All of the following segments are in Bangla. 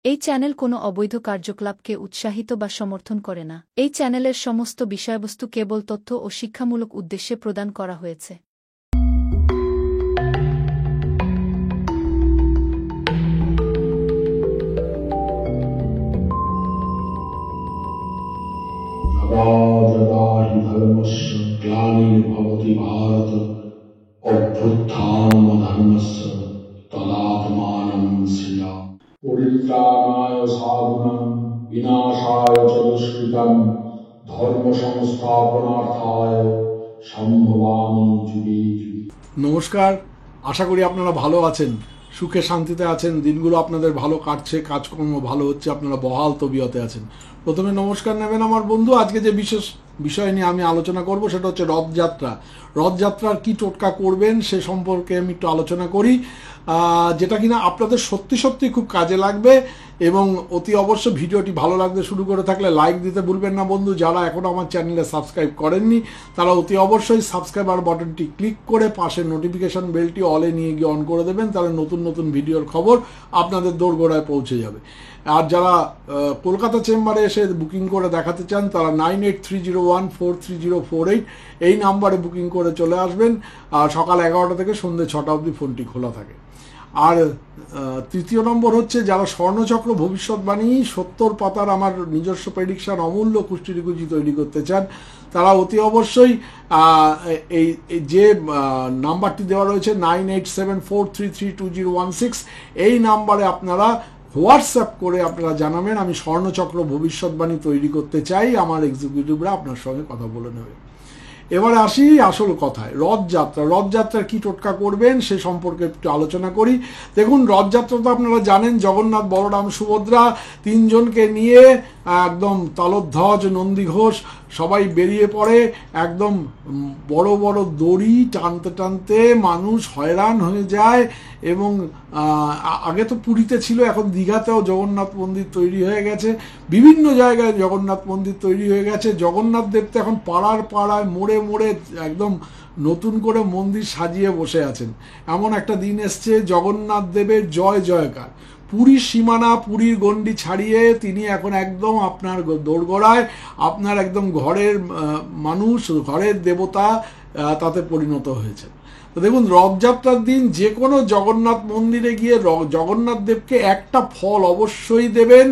এই চ্যানেল কোনো অবৈধ কার্যকলাপকে উৎসাহিত বা সমর্থন করে না। এই চ্যানেলের সমস্ত বিষয়বস্তু কেবল তথ্য ও শিক্ষামূলক উদ্দেশ্যে প্রদান করা হয়েছে। यदा हि धर्मस्य ग्लानिर्भवति भारत अभ्युत्थानमधर्मस्य तदात्मानं सृजामि। परित्राणाय साधूनां विनाशाय च दुष्कृतं धर्म संस्थापनार्थाय সম্ভবামি যুগে যুগে। নমস্কার, আশা করি আপনারা ভালো আছেন, সুখে শান্তিতে আছেন, দিনগুলো আপনাদের ভালো কাটছে, কাজকর্ম ভালো হচ্ছে, আপনারা বহাল তবিয়তে আছেন। প্রথমে নমস্কার নেবেন আমার বন্ধু। আজকে যে বিশেষ বিষয় নিয়ে আমি আলোচনা করব সেটা হচ্ছে রথযাত্রা। রথযাত্রার কি টোটকা করবেন সে সম্পর্কে আমি একটু আলোচনা করি, যেটা কিনা আপনাদের সত্যি সত্যি খুব কাজে লাগবে। এবং অতি অবশ্য ভিডিওটি ভালো লাগতে শুরু করে থাকলে লাইক দিতে ভুলবেন না বন্ধু। যারা এখনও আমার চ্যানেলে সাবস্ক্রাইব করেননি তারা অতি অবশ্যই সাবস্ক্রাইবার বাটনটি ক্লিক করে পাশের নোটিফিকেশন বেলটি অলে নিয়ে গিয়ে অন করে দেবেন, তাহলে নতুন নতুন ভিডিওর খবর আপনাদের দোরগোড়ায় পৌঁছে যাবে। আর যারা কলকাতা চেম্বারে এসে বুকিং করে দেখাতে চান তারা 9830143048 এই নাম্বারে বুকিং করে চলে আসবেন। আর সকাল 11টা থেকে সন্ধ্যে 6টা অবধি ফোনটি খোলা থাকে। আর তৃতীয় নম্বর হচ্ছে যারা স্বর্ণচক্র ভবিষ্যৎবাণী 70 পাতার আমার নিজস্ব প্রেডিকশন অমূল্য কুষ্টিরিকুচি তৈরি করতে চান তারা অতি অবশ্যই এই যে নাম্বারটি দেওয়া রয়েছে 9874332016 এই নাম্বারে আপনারা হোয়াটসঅ্যাপ করে আপনারা জানাবেন আমি স্বর্ণচক্র ভবিষ্যৎবাণী তৈরি করতে চাই। আমার এক্সিকিউটিভরা আপনার সঙ্গে কথা বলে নেবে। এবারে আসি আসল কথায়, রথযাত্রা। রথযাত্রার কি টোটকা করবেন সে সম্পর্কে একটু আলোচনা করি। দেখুন, রথযাত্রা তো আপনারা জানেন, জগন্নাথ, বলরাম, সুভদ্রা তিনজনকে নিয়ে একদম তালধ্বজ, নন্দী ঘোষ সবাই বেরিয়ে পড়ে। একদম বড় বড় দড়ি টানতে টানতে মানুষ হয়রান হয়ে যায়। এবং আগে তো পুরীতে ছিল, এখন দীঘাতেও জগন্নাথ মন্দির তৈরি হয়ে গেছে, বিভিন্ন জায়গায় জগন্নাথ মন্দির তৈরি হয়ে গেছে। জগন্নাথ দেব তো এখন পাড়ার পাড়ায় মোড়ে মোড়ে একদম নতুন করে মন্দির সাজিয়ে বসে আছেন। এমন একটা দিন এসছে জগন্নাথ দেবের জয় জয়কার। পুরীর সীমানা, পুরীর গণ্ডি ছাড়িয়ে তিনি এখন একদম আপনার দোরগোড়ায়, আপনার একদম ঘরের মানুষ, ঘরের দেবতা তাতে পরিণত হয়েছে। তো দেখুন, রথযাত্রার দিন যে কোনো জগন্নাথ মন্দিরে গিয়ে জগন্নাথ দেবকে একটা ফল অবশ্যই দেবেন।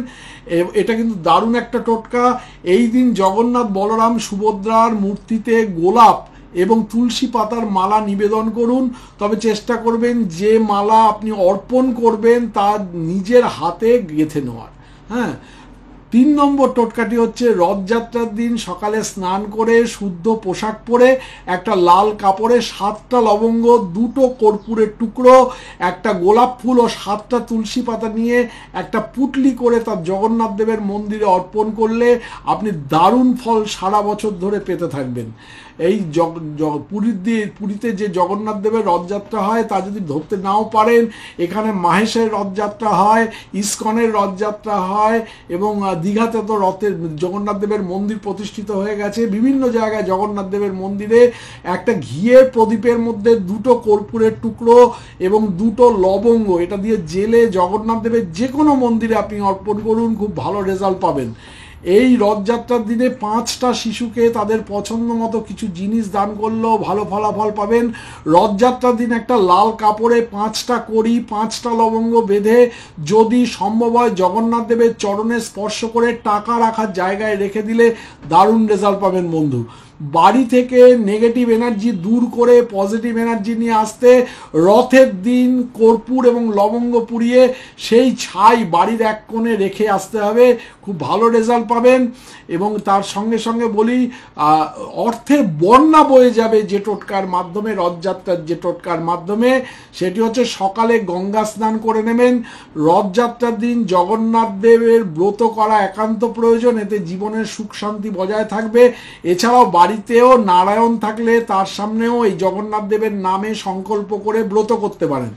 এটা কিন্তু দারুণ একটা টোটকা। এই দিন জগন্নাথ, বলরাম, সুভদ্রার মূর্তিতে গোলাপ এবং তুলসী পাতার মালা নিবেদন করুন। তবে চেষ্টা করবেন যে মালা আপনি অর্পণ করবেন তা নিজের হাতে গেঁথে নেওয়ার। হ্যাঁ, 3 নম্বর টোটকাটি হচ্ছে রথযাত্রার দিন সকালে স্নান করে শুদ্ধ পোশাক পরে একটা লাল কাপড়ে 7টা লবঙ্গ, 2টো কর্পূরের টুকরো, একটা গোলাপ ফুল ও 7টা তুলসী পাতা নিয়ে একটা পুটলি করে তার জগন্নাথ দেবের মন্দিরে অর্পণ করলে আপনি দারুণ ফল সারা বছর ধরে পেতে থাকবেন। এই পুরীতে যে জগন্নাথ দেবের রথযাত্রা হয় তা যদি ধরতে নাও পারেন, এখানে মাহেশের রথযাত্রা হয়, ইস্কনের রথযাত্রা হয়, এবং দীঘাতে তো জগন্নাথ দেবের মন্দির প্রতিষ্ঠিত হয়ে গেছে। বিভিন্ন জায়গায় জগন্নাথ দেবের মন্দিরে একটা ঘিয়ের প্রদীপের মধ্যে 2টো কর্পূরের টুকরো এবং 2টো লবঙ্গ এটা দিয়ে জেলে জগন্নাথ দেবের যে কোনো মন্দিরে আপনি অর্পণ করুন, খুব ভালো রেজাল্ট পাবেন। এই রথযাত্রার দিনে 5টা শিশুকে তাদের পছন্দ মতো কিছু জিনিস দান করলেও ভালো ফলাফল পাবেন। রথযাত্রার দিন একটা লাল কাপড়ে 5টা কড়ি, 5টা লবঙ্গ বেঁধে যদি সম্ভব হয় জগন্নাথ দেবের চরণে স্পর্শ করে টাকা রাখার জায়গায় রেখে দিলে দারুণ রেজাল্ট পাবেন বন্ধু। বাড়ি থেকে নেগেটিভ এনার্জি দূর করে পজিটিভ এনার্জি নিয়ে আসতে রথের দিন কর্পূর এবং লবঙ্গ পুড়িয়ে সেই ছাই বাড়ির এক কোণে রেখে আসতে হবে, খুব ভালো রেজাল্ট পাবেন। এবং তার সঙ্গে সঙ্গে বলি, অর্থের বন্যা বয়ে যাবে যে টোটকার মাধ্যমে, রথযাত্রার যে টোটকার মাধ্যমে, সেটি হচ্ছে সকালে গঙ্গা স্নান করে নেবেন। রথযাত্রার দিন জগন্নাথ দেবের ব্রত করা একান্ত প্রয়োজন, এতে জীবনের সুখ শান্তি বজায় থাকবে। এছাড়াও বাড়িতেও নারায়ণ থাকলে তার সামনেও এই জগন্নাথ দেবের নামে সংকল্প করে ব্রত করতে পারেন।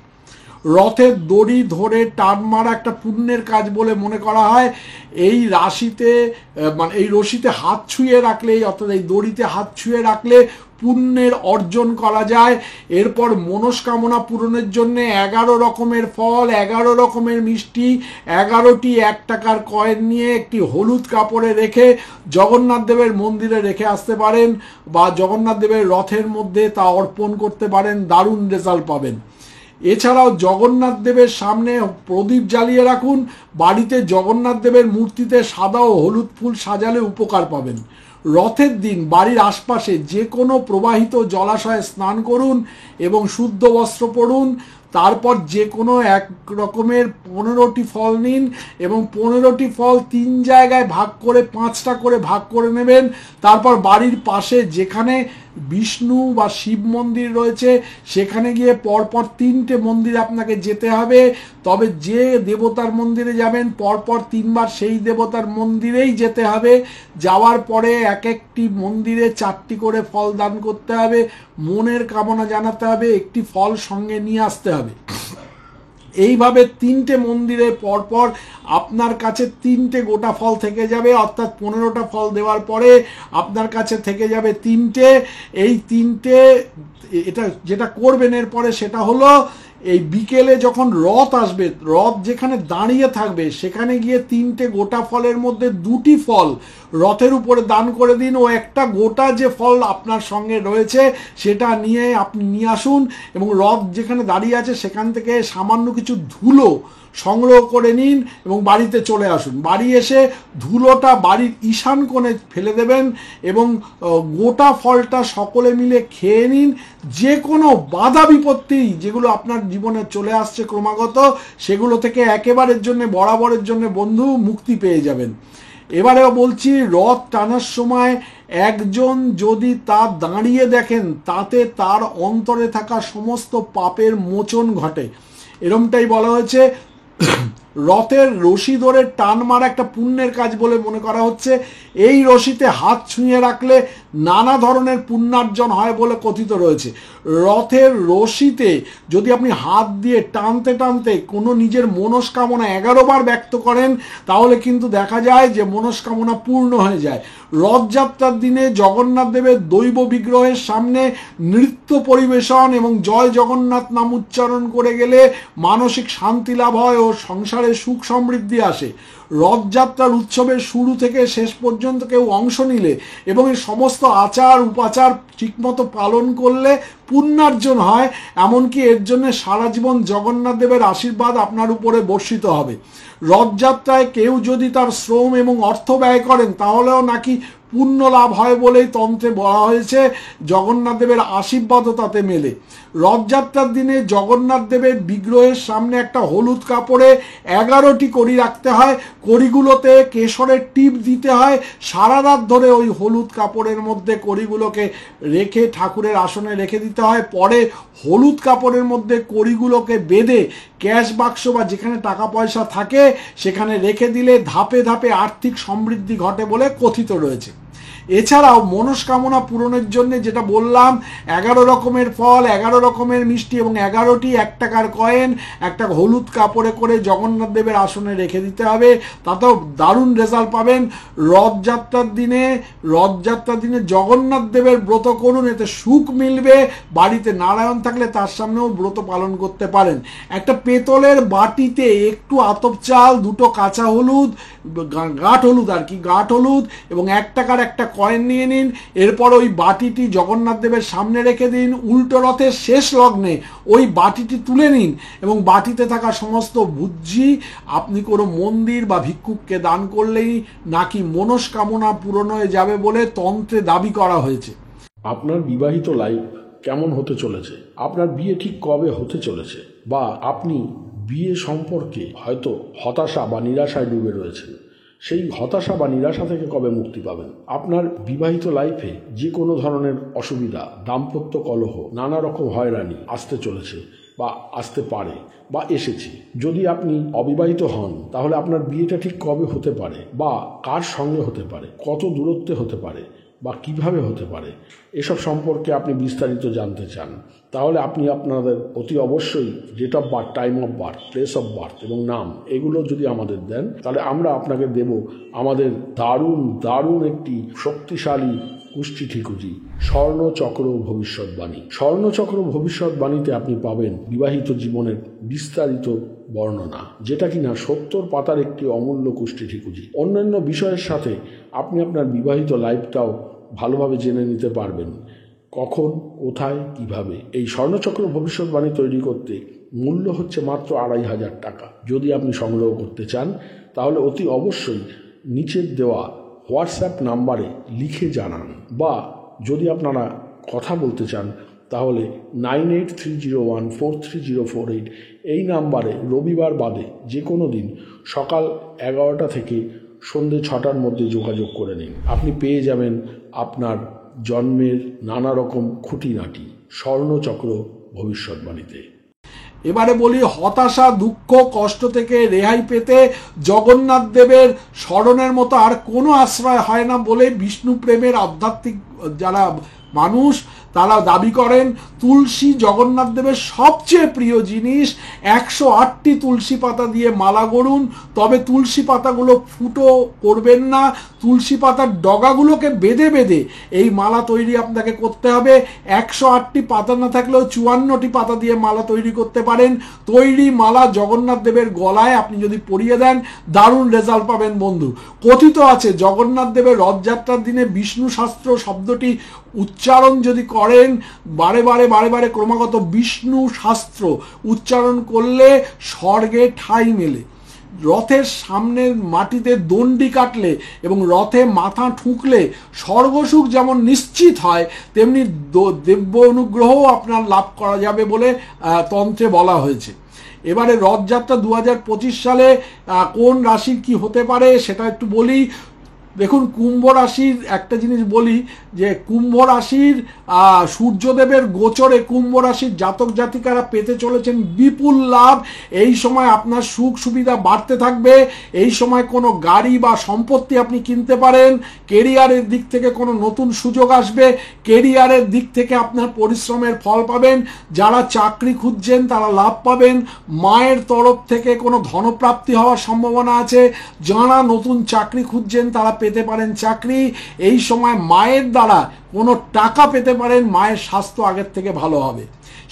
রথের দড়ি ধরে টান মারা একটা পুণ্যের কাজ বলে মনে করা হয়। এই রাশিতে এই রশিতে হাত ছুঁয়ে রাখলে, অর্থাৎ এই দড়িতে হাত ছুঁয়ে রাখলে পুণ্যের অর্জন করা যায়। এরপর মনস্কামনা পূরণের জন্য 11 রকমের ফল, 11 রকমের মিষ্টি, 11টি 1 টাকার কয়েন নিয়ে একটি হলুদ কাপড়ে রেখে জগন্নাথ দেবের মন্দিরে রেখে আসতে পারেন, বা জগন্নাথ দেবের রথের মধ্যে তা অর্পণ করতে পারেন, দারুণ রেজাল্ট পাবেন। এছাড়াও জগন্নাথ দেবের সামনে প্রদীপ জ্বালিয়ে রাখুন। বাড়িতে জগন্নাথ দেবের মূর্তিতে সাদা ও হলুদ ফুল সাজালে উপকার পাবেন। রথের দিন বাড়ির আশপাশে যে কোনো প্রবাহিত জলাশয়ে স্নান করুন এবং শুদ্ধ বস্ত্র পরুন। তারপর যে কোনো এক রকমের 15টি ফল নিন এবং 15টি ফল 3 জায়গায় ভাগ করে 5টা করে ভাগ করে নেবেন। তারপর বাড়ির পাশে যেখানে বিষ্ণু বা শিব মন্দির রয়েছে সেখানে গিয়ে পরপর 3টে মন্দির আপনাকে যেতে হবে। তবে যে দেবতার মন্দিরে যাবেন পরপর 3বার সেই দেবতার মন্দিরেই যেতে হবে। যাওয়ার পরে এক একটি মন্দিরে 4টি করে ফল দান করতে হবে, মনের কামনা জানাতে হবে, একটি ফল সঙ্গে নিয়ে আসতে হবে। এইভাবে 3টে মন্দিরে পরপর আপনার কাছে 3টে গোটা ফল থেকে যাবে, অর্থাৎ 15টা ফল দেওয়ার পরে আপনার কাছে থেকে যাবে 3টে। এই 3টে এটা যেটা করবেন এরপরে সেটা হলো এই বিকেলে যখন রথ আসবে, রথ যেখানে দাঁড়িয়ে থাকবে সেখানে গিয়ে 3টে গোটা ফলের মধ্যে 2টি ফল রথের উপরে দান করে দিন, ও একটা গোটা যে ফল আপনার সঙ্গে রয়েছে সেটা নিয়ে আপনি নিয়ে আসুন এবং রথ যেখানে দাঁড়িয়ে আছে সেখান থেকে সামান্য কিছু ধুলো সংগ্রহ করে নিন এবং বাড়িতে চলে আসুন। বাড়ি এসে ধুলোটা বাড়ির ঈশান কোণে ফেলে দেবেন এবং গোটা ফলটা সকলে মিলে খেয়ে নিন। যে কোনো বাধা বিপত্তি যেগুলো আপনার জীবনে চলে আসছে ক্রমাগত, সেগুলো থেকে একেবারের জন্য বরাবরের জন্য বন্ধু মুক্তি পেয়ে যাবেন। এবারেও বলছি, রথ টানার সময় একজন যদি তা দাঁড়িয়ে দেখেন তাতে তার অন্তরে থাকা সমস্ত পাপের মোচন ঘটে, এরমটাই বলা হয়েছে। রথের রশি ধরে টান মারা একটা পুণ্যের কাজ বলে মনে করা হচ্ছে। এই রশিতে হাত ছুঁয়ে রাখলে নানা ধরনের পুণ্যার্জন হয় বলে কথিত রয়েছে। রথের রশিতে যদি আপনি হাত দিয়ে টানতে টানতে কোনো নিজের মনস্কামনা 11 বার ব্যক্ত করেন তাহলে কিন্তু দেখা যায় যে মনস্কামনা পূর্ণ হয়ে যায়। রথযাত্রার দিনে জগন্নাথ দেবের দৈব বিগ্রহের সামনে নৃত্য পরিবেশন এবং জয় জগন্নাথ নাম উচ্চারণ করে গেলে মানসিক শান্তি লাভ হয় ও সংসারে সুখ সমৃদ্ধি আসে। রথযাত্রার উৎসবের শুরু থেকে শেষ পর্যন্ত কেউ অংশ নিলে এবং এই সমস্ত আচার উপাচার ঠিকমতো পালন করলে পুণ্যার্জন হয়, এমনকি এর জন্য সারা জীবন জগন্নাথ দেবের আশীর্বাদ আপনার উপরে বর্ষিত হবে। রথযাত্রায় কেউ যদি তার শ্রম এবং অর্থ ব্যয় করেন তাহলেও নাকি পুণ্য লাভ হয় বলেই তন্ত্রে বলা হয়েছে। জগন্নাথ দেবের আশীর্বাদও তাতে মেলে। রথযাত্রার দিনে জগন্নাথ দেবের বিগ্রহের সামনে একটা হলুদ কাপড়ে 11টি কড়ি রাখতে হয়। কড়িগুলোতে কেশরের টিপ দিতে হয়। সারা রাত ধরে ওই হলুদ কাপড়ের মধ্যে কড়িগুলোকে রেখে ঠাকুরের আসনে রেখে দিতে হয়। পরে হলুদ কাপড়ের মধ্যে কড়িগুলোকে বেঁধে ক্যাশ বাক্স বা যেখানে টাকা পয়সা থাকে সেখানে রেখে দিলে ধাপে ধাপে আর্থিক সমৃদ্ধি ঘটে বলে কথিত রয়েছে। এছাড়াও মনস্কামনা পূরণের জন্য যেটা বললাম, 11 রকমের ফল, 11 রকমের মিষ্টি এবং 11টি 1 টাকার কয়েন একটা হলুদ কাপড়ে করে জগন্নাথ দেবের আসনে রেখে দিতে হবে, তাতেও দারুণ রেজাল্ট পাবেন। রথযাত্রার দিনে জগন্নাথ দেবের ব্রত করুন, এতে সুখ মিলবে। বাড়িতে নারায়ণ থাকলে তার সামনেও ব্রত পালন করতে পারেন। একটা পেতলের বাটিতে একটু আতপ চাল, 2টো কাঁচা হলুদ, গাঁট হলুদ এবং 1 টাকার একটা কয়েন নিয়ে নিন। এরপর ওই বাটিটি জগন্নাথ দেবের সামনে রেখে দিন। উল্টো রথের শেষ লগ্নে ওই বাটিটি তুলে নিন এবং বাটিতে থাকা সমস্ত বুদ্ধি আপনি কোনো মন্দির বা ভিক্ষুককে দান করলেই নাকি মনস্কামনা পূরণ হয়ে যাবে বলে তন্ত্রে দাবি করা হয়েছে। আপনার বিবাহিত লাইফ কেমন হতে চলেছে, আপনার বিয়ে ঠিক কবে হতে চলেছে, বা আপনি বিয়ে সম্পর্কে হয়তো হতাশা বা নিরাশায় ডুবে রয়েছেন, সেই হতাশা বা নিরাশা থেকে কবে মুক্তি পাবেন। আপনার বিবাহিত লাইফে যে কোনো ধরনের অসুবিধা, দাম্পত্য কলহ, নানা রকম হয়রানি আসতে চলেছে বা আসতে পারে বা এসেছে। যদি আপনি অবিবাহিত হন তাহলে আপনার বিয়েটা ঠিক কবে হতে পারে বা কার সঙ্গে হতে পারে, কত দূরত্বে হতে পারে বা কিভাবে হতে পারে, এসব সম্পর্কে আপনি বিস্তারিত জানতে চান, তাহলে আপনি আপনাদের অতি অবশ্যই date of birth, time of birth, place of birth এবং নাম এগুলো যদি আমাদের দেন তাহলে আমরা আপনাকে দেব আমাদের দারুণ একটি শক্তিশালী কুষ্টি ঠিকুজি, স্বর্ণচক্র ভবিষ্যৎবাণী। স্বর্ণচক্র ভবিষ্যৎবাণীতে আপনি পাবেন বিবাহিত জীবনের বিস্তারিত বর্ণনা, যেটা কিনা 70 পাতার একটি অমূল্য কুষ্টি ঠিকুজি। অন্যান্য বিষয়ের সাথে আপনি আপনার বিবাহিত লাইফটাও ভালোভাবে জেনে নিতে পারবেন, কখন, কোথায়, কিভাবে। এই স্বর্ণচক্র ভবিষ্যৎবাণী তৈরি করতে মূল্য হচ্ছে মাত্র 2500 টাকা। যদি আপনি সংগ্রহ করতে চান তাহলে অতি অবশ্যই নিচের দেওয়া হোয়াটসঅ্যাপ নাম্বারে লিখে জানান, বা যদি আপনারা কথা বলতে চান তাহলে 9830143048 এই নাম্বারে রবিবার বাদে যে কোনো দিন সকাল 11টা থেকে সন্ধে 6টার মধ্যে যোগাযোগ করে নিন। আপনি পেয়ে যাবেন আপনার জন্মের নানা রকম খুঁটিনাটি স্বর্ণচক্র ভবিষ্যৎবাণীতে। এবারে বলি, হতাশা, দুঃখ, কষ্ট থেকে রেহাই পেতে জগন্নাথ দেবের স্মরণের মতো আর কোনো আশ্রয় হয় না বলে বিষ্ণু প্রেমের আধ্যাত্মিক যারা মানুষ তারা দাবি করেন তুলসী জগন্নাথ দেবের সবচেয়ে প্রিয় জিনিস। 108টি তুলসী পাতা দিয়ে মালা গড়ুন, তবে তুলসী পাতাগুলো ফুটো করবেন না, তুলসী পাতার ডগাগুলোকে বেঁধে বেঁধে এই মালা তৈরি আপনাকে করতে হবে। 108টি পাতা না থাকলেও 54টি পাতা দিয়ে মালা তৈরি করতে পারেন। তৈরি মালা জগন্নাথ দেবের গলায় আপনি যদি পরিয়ে দেন দারুণ রেজাল্ট পাবেন বন্ধু। কথিত আছে জগন্নাথ দেবের রথযাত্রার দিনে বিষ্ণু শাস্ত্র শব্দটি উচ্চারণ যদি করেন বারে বারে ক্রমাগত বিষ্ণু শাস্ত্র উচ্চারণ করলে স্বর্গে ঠাঁই মেলে। রথের সামনের মাটিতে দণ্ডি কাটলে এবং রথে মাথা ঠুকলে স্বর্গসুখ যেমন নিশ্চিত হয়, তেমনি দিব্য অনুগ্রহও আপনার লাভ করা যাবে বলে তন্ত্রে বলা হয়েছে। এবারে রথযাত্রা 2025 সালে কোন রাশির কি হতে পারে সেটা একটু বলি। দেখুন, কুম্ভ রাশির একটা জিনিস বলি যে কুম্ভ রাশির সূর্যদেবের গোচরে কুম্ভ রাশির জাতক জাতিকারা পেতে চলেছেন বিপুল লাভ। এই সময় আপনার সুখ সুবিধা বাড়তে থাকবে। এই সময় কোনো গাড়ি বা সম্পত্তি আপনি কিনতে পারেন। কেরিয়ারের দিক থেকে কোনো নতুন সুযোগ আসবে। কেরিয়ারের দিক থেকে আপনার পরিশ্রমের ফল পাবেন। যারা চাকরি খুঁজছেন তারা লাভ পাবেন। মায়ের তরফ থেকে কোনো ধনপ্রাপ্তি হওয়ার সম্ভাবনা আছে। যারা নতুন চাকরি খুঁজছেন তারা পেতে পারেন চাকরি। এই সময় মায়ের দ্বারা কোনো টাকা পেতে পারেন। মায়ের স্বাস্থ্য আগের থেকে ভালো হবে।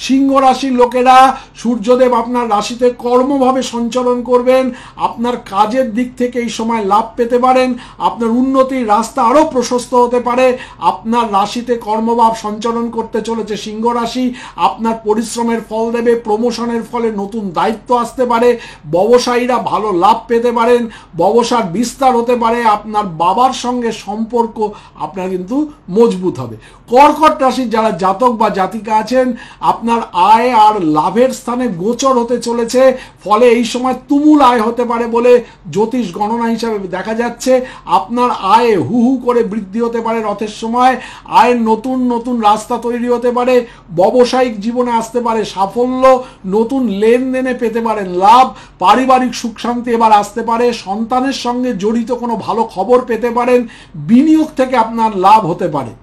সিংহ রাশির লোকেরা সূর্যদেব আপনার রাশিতে কর্মভাবে সঞ্চালন করবেন। আপনার কাজের দিক থেকে এই সময় লাভ পেতে পারেন। আপনার উন্নতির রাস্তা আরও প্রশস্ত হতে পারে। আপনার রাশিতে কর্মভাব সঞ্চালন করতে চলেছে সিংহ রাশি। আপনার পরিশ্রমের ফল দেবে। প্রমোশনের ফলে নতুন দায়িত্ব আসতে পারে। ব্যবসায়ীরা ভালো লাভ পেতে পারেন। ব্যবসার বিস্তার হতে পারে। আপনার বাবার সঙ্গে সম্পর্ক আপনার কিন্তু মজবুত হবে। কর্কট রাশির যারা জাতক বা জাতিকা আছেন, আপনার আয় আর লাভের স্থানে গোচর হতে চলেছে। ফলে এই সময় তুমুল আয় হতে পারে বলে জ্যোতিষ গণনা হিসাবে দেখা যাচ্ছে। আপনার আয়ে হু হু করে বৃদ্ধি হতে পারে রথের সময়। আয়ের নতুন নতুন রাস্তা তৈরি হতে পারে। ব্যবসায়িক জীবনে আসতে পারে সাফল্য। নতুন লেনদেনে পেতে পারেন লাভ। পারিবারিক সুখ শান্তি এবার আসতে পারে। সন্তানের সঙ্গে জড়িত কোনো ভালো খবর পেতে পারেন। বিনিয়োগ থেকে আপনার লাভ হতে পারে।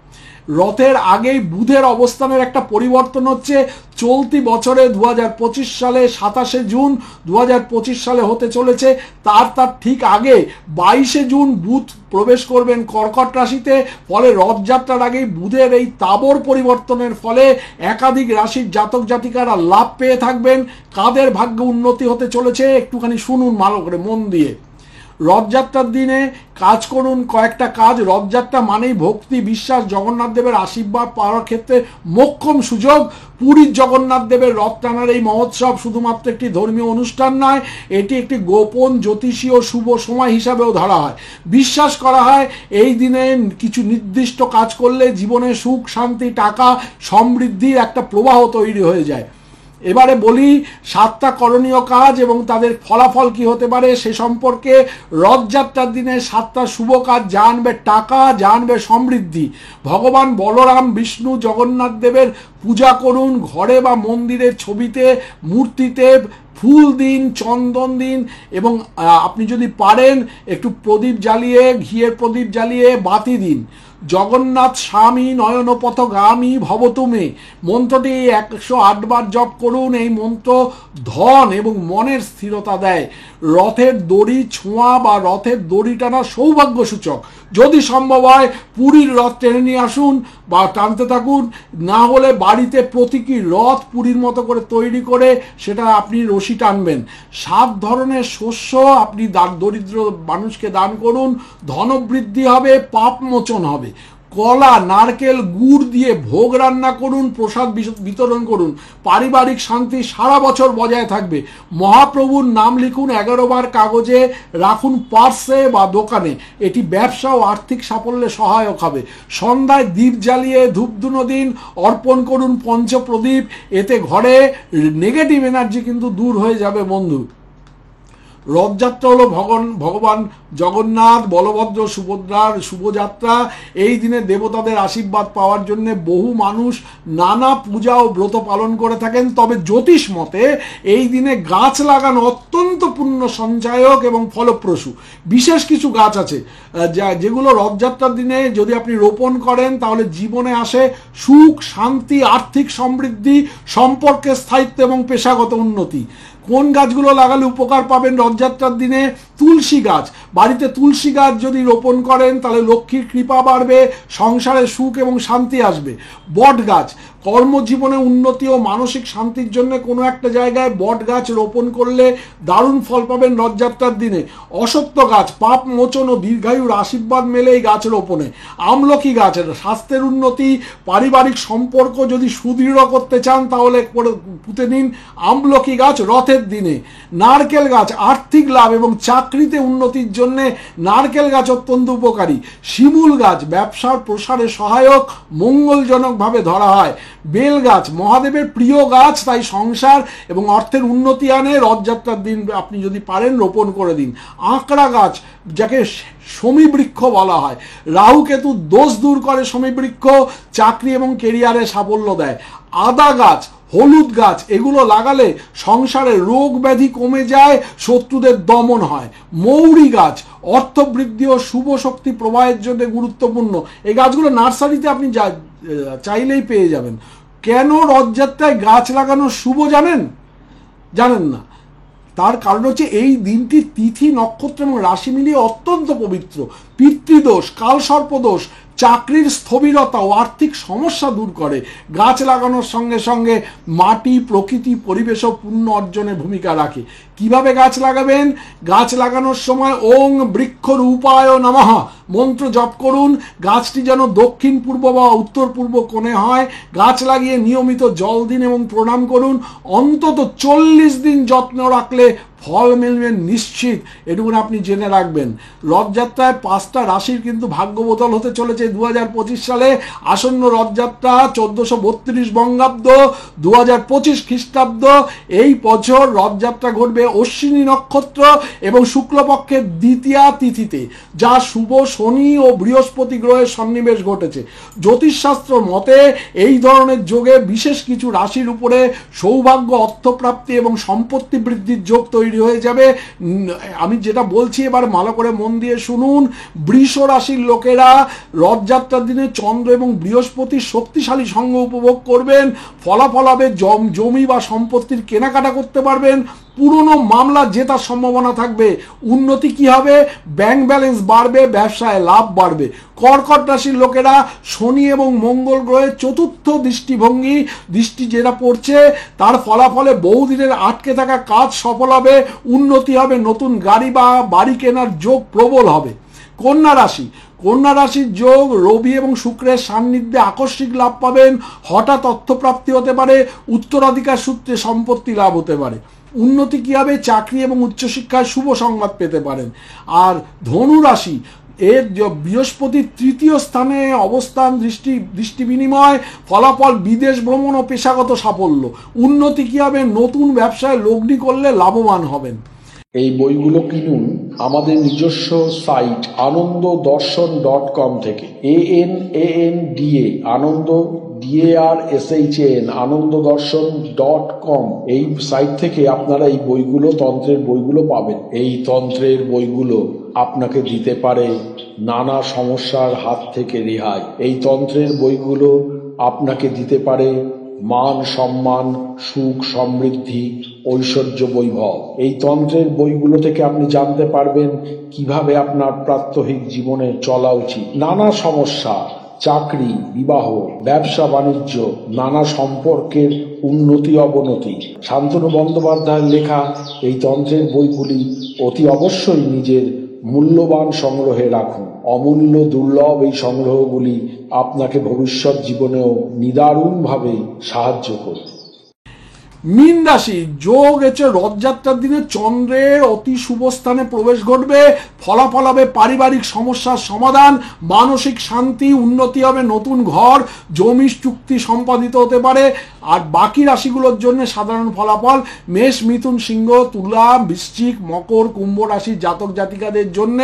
রথের আগেই বুধের অবস্থানের একটা পরিবর্তন হচ্ছে। চলতি বছরে 2025 সালে 27শে জুন 2025 সালে হতে চলেছে। তার ঠিক আগে 22শে জুন বুধ প্রবেশ করবেন কর্কট রাশিতে। ফলে রথযাত্রার আগেই বুধের এই তাবড় পরিবর্তনের ফলে একাধিক রাশির জাতক জাতিকারা লাভ পেয়ে থাকবেন। কাদের ভাগ্য উন্নতি হতে চলেছে একটুখানি শুনুন ভালো করে মন দিয়ে। রথযাত্রার দিনে কাজ করুন কয়েকটা কাজ। রথযাত্রা মানেই ভক্তি, বিশ্বাস, জগন্নাথ দেবের আশীর্বাদ পাওয়ার ক্ষেত্রে মোক্ষম সুযোগ। পুরীর জগন্নাথ দেবের রথ টানার এই মহোৎসব শুধুমাত্র একটি ধর্মীয় অনুষ্ঠান নয়, এটি একটি গোপন জ্যোতিষীয় শুভ সময় হিসাবেও ধরা হয়। বিশ্বাস করা হয় এই দিনে কিছু নির্দিষ্ট কাজ করলে জীবনে সুখ শান্তি টাকা সমৃদ্ধির একটা প্রবাহ তৈরি হয়ে যায়। এবারে বলি 7টা করণীয় কাজ এবং তাদের ফলাফল কি হতে পারে সে সম্পর্কে। রথযাত্রার দিনে 7টা শুভ কাজ জানবে টাকা, জানবে সমৃদ্ধি। ভগবান বলরাম, বিষ্ণু, জগন্নাথ দেবের পূজা করুন। ঘরে বা মন্দিরের ছবিতে, মূর্তিতে ফুল দিন, চন্দন দিন এবং আপনি যদি পারেন একটু প্রদীপ জ্বালিয়ে, ঘিয়ের প্রদীপ জ্বালিয়ে বাতি দিন। জগন্নাথ স্বামী নয়ন পথগামী ভবতুমে মন্ত্রটি 108 বার জপ করুন। এই মন্ত্র ধন এবং মনের স্থিরতা দেয়। রথের দড়ি ছোঁয়া বা রথের দড়ি টানা সৌভাগ্য সূচক। যদি সম্ভব হয় পুরীর রথ টেনে নিয়ে আসুন বা টানতে থাকুন, না হলে বাড়িতে প্রতীকী রথ পুরীর মতো করে তৈরি করে সেটা আপনি রশি টানবেন। 7 ধরনের শস্য আপনি দরিদ্র মানুষকে দান করুন, ধনবৃদ্ধি হবে, পাপ মোচন হবে। কলা, নারকেল, গুড় দিয়ে ভোগ রান্না করুন, প্রসাদ বিতরণ করুন। পারিবারিক শান্তি সারা বছর বজায় থাকবে। মহাপ্রভুর নাম লিখুন 11 বার কাগজে, রাখুন পার্সে বা দোকানে। এটি ব্যবসা ও আর্থিক সাফল্যে সহায়ক হবে। সন্ধ্যায় দ্বীপ জ্বালিয়ে ধূপধুনো দিন, অর্পণ করুন পঞ্চপ্রদীপ। এতে ঘরে নেগেটিভ এনার্জি কিন্তু দূর হয়ে যাবে বন্ধু। রথযাত্রা হলো ভগবান জগন্নাথ, বলভদ্র, সুভদ্রার শুভযাত্রা। এই দিনে দেবতাদের আশীর্বাদ পাওয়ার জন্য বহু মানুষ নানা পূজা ও ব্রত পালন করে থাকেন। তবে জ্যোতিষ মতে এই দিনে গাছ লাগানো অত্যন্ত পুণ্য সঞ্চায়ক এবং ফলপ্রসূ। বিশেষ কিছু গাছ আছে যেগুলো রথযাত্রার দিনে যদি আপনি রোপণ করেন তাহলে জীবনে আসে সুখ, শান্তি, আর্থিক সমৃদ্ধি, সম্পর্কের স্থায়িত্ব এবং পেশাগত উন্নতি। কোন গাছগুলো লাগালে উপকার পাবেন রথযাত্রার দিনে? তুলসী গাছ। বাড়িতে তুলসী গাছ যদি রোপণ করেন তাহলে লক্ষ্মীর কৃপা বাড়বে, সংসারে সুখ এবং শান্তি আসবে। বট গাছ, কর্মজীবনে উন্নতি ও মানসিক শান্তির জন্য কোনো একটা জায়গায় বট গাছ রোপণ করলে দারুণ ফল পাবেন রথযাত্রার দিনে। অসত্য গাছ, পাপ মোচন ও দীর্ঘায়ুর আশীর্বাদ মেলে এই গাছ রোপণে। আমলকি গাছ, স্বাস্থ্যের উন্নতি, পারিবারিক সম্পর্ক যদি সুদৃঢ় করতে চান তাহলে পুঁতে নিন আমলকি গাছ রথের দিনে। নারকেল গাছ, আর্থিক লাভ এবং চাকরিতে উন্নতির জন্য নারকেল গাছ অত্যন্ত উপকারী। শিমুল গাছ, ব্যবসার প্রসারে সহায়ক, মঙ্গলজনকভাবে ধরা হয়। বেল গাছ, মহাদেবের প্রিয় গাছ, তাই সংসার এবং অর্থের উন্নতি আনে। রথযাত্রার দিন আপনি যদি পারেন রোপণ করে দিন। আঁকড়া গাছ, যাকে শমী বৃক্ষ বলা হয়, রাহু কেতু দোষ দূর করে শমী বৃক্ষ, চাকরি এবং কেরিয়ারে সাফল্য দেয়। আদা গাছ, হলুদ গাছ, এগুলো লাগালে সংসারে রোগ ব্যাধি কমে যায়, শত্রুদের দমন হয়। মৌরি গাছ, অর্থবৃদ্ধি ও শুভ শক্তি প্রবাহের জন্য গুরুত্বপূর্ণ। এই গাছগুলো নার্সারিতে আপনি চাইলেই পেয়ে যাবেন। কেন রথযাত্রায় গাছ লাগানো শুভ জানেন না? তার কারণ হচ্ছে এই দিনটি তিথি, নক্ষত্র এবং রাশি মিলিয়ে অত্যন্ত পবিত্র। পিতৃদোষ, কালসর্পদোষ, চাকরির স্থবিরতা ও আর্থিক সমস্যা দূর করে। গাছ লাগানোর সঙ্গে সঙ্গে মাটি, প্রকৃতি, পরিবেশও পুণ্য অর্জনে ভূমিকা রাখে। কিভাবে গাছ লাগাবেন? গাছ লাগানোর সময় ওং বৃক্ষরূপায় নমঃ মন্ত্র জপ করুন। গাছটি যেন দক্ষিণ পূর্ব বা উত্তর পূর্ব কোণে হয়। গাছ লাগিয়ে নিয়মিত জল দিন এবং প্রণাম করুন। অন্তত 40 দিন যত্ন রাখলে ফল মিলবে নিশ্চিত, এটুকুন আপনি জেনে রাখবেন। রথযাত্রায় 5টা রাশির কিন্তু ভাগ্য বদল হতে চলেছে 2025 সালে। আসন্ন রথযাত্রা 1432 বঙ্গাব্দ, 2025 খ্রিস্টাব্দ। এই বছর রথযাত্রা ঘটবে অশ্বিনী নক্ষত্র এবং শুক্লপক্ষের দ্বিতীয়া তিথিতে, যা শুভ শনি ও বৃহস্পতি গ্রহের সন্নিবেশ ঘটেছে। জ্যোতিষশাস্ত্র মতে এই ধরনের যোগে বিশেষ কিছু রাশির উপরে সৌভাগ্য, অর্থপ্রাপ্তি এবং সম্পত্তি বৃদ্ধির যোগ তৈরি হয়ে যাবে। আমি যেটা বলছি এবার ভালো করে মন দিয়ে শুনুন। বৃষ রাশির লোকেরা রথযাত্রার দিনে চন্দ্র এবং বৃহস্পতির শক্তিশালী সঙ্গ উপভোগ করবেন। ফলাফল হবে জমি বা সম্পত্তির কেনাকাটা করতে পারবেন। পুরনো মামলা জেতার সম্ভাবনা থাকবে। উন্নতি কি হবে? ব্যাংক ব্যালেন্স বাড়বে, ব্যবসায় লাভ বাড়বে। কর্কট রাশির লোকেরা শনি এবং মঙ্গল গ্রহের চতুর্থ দৃষ্টি যেটা পড়ছে তার ফলাফলে বহুদিনের আটকে থাকা কাজ সফল হবে, উন্নতি হবে, নতুন গাড়ি বা বাড়ি কেনার যোগ প্রবল হবে। কন্যা রাশির যোগ, রবি এবং শুক্রের সান্নিধ্যে আকস্মিক লাভ পাবেন। হঠাৎ অর্থপ্রাপ্তি হতে পারে, উত্তরাধিকার সূত্রে সম্পত্তি লাভ হতে পারে। উন্নতি কি হবে? চাকরি এবং উচ্চশিক্ষায় শুভ সংবাদ পেতে পারেন। আর ধনু রাশি, এর বৃহস্পতির 3য় স্থানে অবস্থান, দৃষ্টি বিনিময়, ফলাফল বিদেশ ভ্রমণ ও পেশাগত সাফল্য। উন্নতি কি হবে? নতুন ব্যবসায় লগ্নি করলে লাভবান হবেন। এই বইগুলো কিনুন আমাদের নিজস্ব সাইট ananddarshan.com থেকে। ANANDA আনন্দ DARSHAN ananddarshan.com এই সাইট থেকে আপনারা এই বইগুলো, তন্ত্রের বইগুলো পাবেন। এই তন্ত্রের বইগুলো আপনাকে দিতে পারে নানা সমস্যার হাত থেকে রেহাই। এই তন্ত্রের বইগুলো আপনাকে দিতে পারে মান সম্মান, সুখ সমৃদ্ধি, ঐশ্বর্য বৈভব। এই তন্ত্রের বইগুলো থেকে আপনি জানতে পারবেন কিভাবে আপনার প্রাত্যহিক জীবনে চলা উচিত। নানা সমস্যা, চাকরি, বিবাহ, ব্যবসা বাণিজ্য, নানা সম্পর্কের উন্নতি অবনতি। শান্তনু বন্দ্যোপাধ্যায়ের লেখা এই তন্ত্রের বইগুলি অতি অবশ্যই নিজের মূল্যবান সংগ্রহে রাখুন। অমূল্য দুর্লভ এই সংগ্রহগুলি আপনাকে ভবিষ্যৎ জীবনেও নিদারুণভাবে সাহায্য করবে। মীন রাশি যোগ এছে রথযাত্রার দিনে চন্দ্রের অতি শুভ স্থানে প্রবেশ ঘটবে। ফলাফল হবে পারিবারিক সমস্যার সমাধান, মানসিক শান্তি, উন্নতি হবে, নতুন ঘর জমি চুক্তি সম্পাদিত হতে পারে। আর বাকি রাশিগুলোর জন্য সাধারণ ফলাফল মেষ, মিথুন, সিংহ, তুলা, বৃশ্চিক, মকর, কুম্ভ রাশির জাতক জাতিকাদের জন্য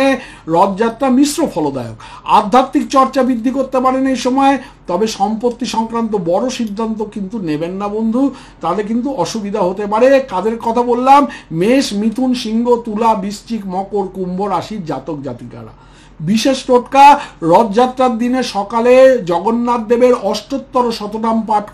রথযাত্রা মিশ্র ফলদায়ক। আধ্যাত্মিক চর্চা বৃদ্ধি করতে পারেন এই সময়, তবে সম্পত্তি সংক্রান্ত বড় সিদ্ধান্ত কিন্তু নেবেন না বন্ধু, তাহলে কিন্তু অসুবিধা হতে পারে। কাদের কথা বললাম? মেষ, মিথুন, সিংহ, তুলা, বৃশ্চিক, মকর, কুম্ভ রাশির জাতক জাতিকারা। বিশেষ টোটকা, রথযাত্রার দিনে সকালে জগন্নাথ দেবের অষ্টোত্তর শতনাম পাঠ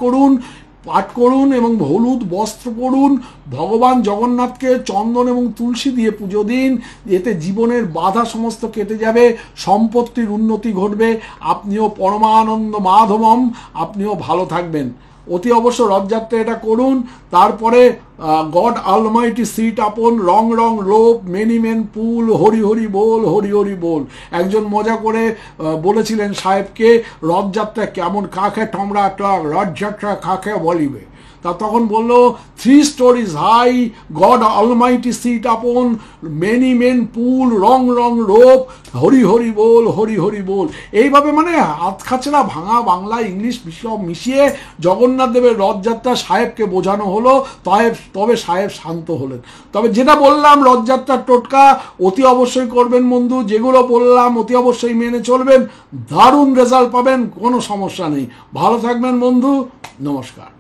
করুন এবং হলুদ বস্ত্র পরুন। ভগবান জগন্নাথকে চন্দন এবং তুলসী দিয়ে পুজো দিন। এতে জীবনের বাধা সমস্ত কেটে যাবে, সম্পত্তির উন্নতি ঘটবে, আপনিও পরমানন্দ মাধবম, আপনিও ভালো থাকবেন। অতি অবশ্য রথযাত্রা এটা করুন। তারপরে গড অলমাইটি সিট আপন রং রং রোপ মেনি মেন পুল, হরি হরি বল, হরি হরি বল। একজন মজা করে বলেছিলেন সাহেবকে, রথযাত্রা কেমন কাকে টমরা টক, রথযাত্রা কাকে বলিবে। তা তখন বলল, 3 stories high, God almighty sit upon, many men pull, wrong wrong rope, Hari Hari বল, হরি হরি বল। এইভাবে মানে হাত খাচড়া ভাঙা বাংলা ইংলিশ সব মিশিয়ে জগন্নাথ দেবের রথযাত্রা সাহেবকে বোঝানো হলো। তবে সাহেব শান্ত হলেন। তবে যেটা বললাম রথযাত্রার টোটকা অতি অবশ্যই করবেন বন্ধু, যেগুলো বললাম অতি অবশ্যই মেনে চলবেন, দারুণ রেজাল্ট পাবেন, কোনো সমস্যা নেই। ভালো থাকবেন বন্ধু, নমস্কার।